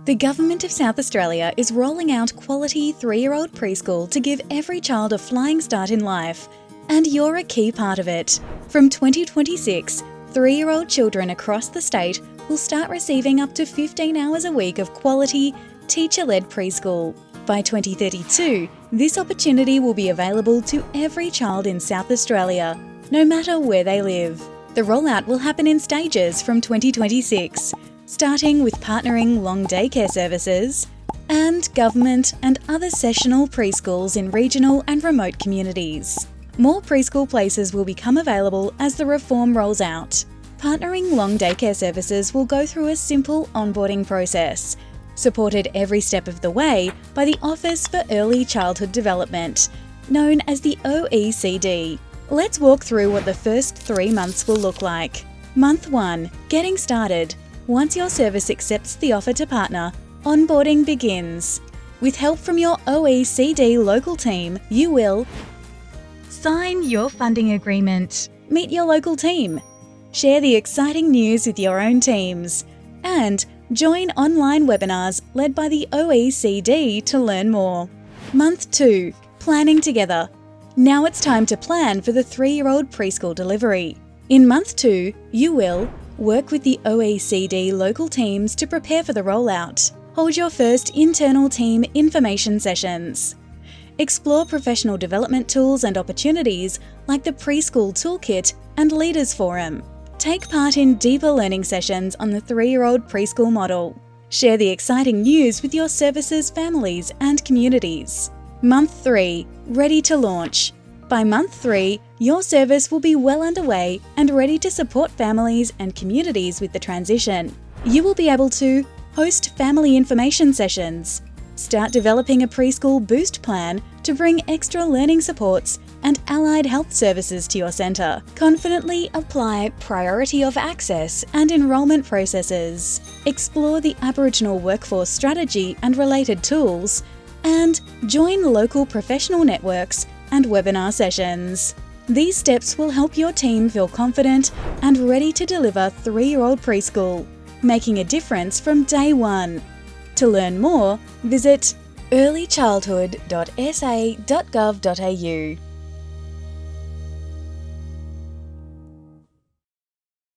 The Government of South Australia is rolling out quality 3-year-old preschool to give every child a flying start in life, and you're a key part of it. From 2026, 3-year-old children across the state will start receiving up to 15 hours a week of quality, teacher-led preschool. By 2032, this opportunity will be available to every child in South Australia, no matter where they live. The rollout will happen in stages from 2026, starting with partnering long daycare services and government and other sessional preschools in regional and remote communities. More preschool places will become available as the reform rolls out. Partnering long daycare services will go through a simple onboarding process, supported every step of the way by the Office for Early Childhood Development, known as the OECD. Let's walk through what the first 3 months will look like. Month 1. Getting started. Once your service accepts the offer to partner, onboarding begins. With help from your OECD local team, you will sign your funding agreement, meet your local team, share the exciting news with your own teams, and join online webinars led by the OECD to learn more. Month 2. Planning together. Now it's time to plan for the 3-year-old preschool delivery. In month 2, you will work with the OECD local teams to prepare for the rollout. Hold your first internal team information sessions. Explore professional development tools and opportunities like the Preschool Toolkit and Leaders Forum. Take part in deeper learning sessions on the 3-year-old preschool model. Share the exciting news with your services, families and communities. Month 3. Ready to launch. By month 3, your service will be well underway and ready to support families and communities with the transition. You will be able to host family information sessions, start developing a preschool boost plan to bring extra learning supports and allied health services to your centre, confidently apply priority of access and enrolment processes, explore the Aboriginal workforce strategy and related tools, and join local professional networks and webinar sessions. These steps will help your team feel confident and ready to deliver 3-year-old preschool, making a difference from day one. To learn more, visit earlychildhood.sa.gov.au.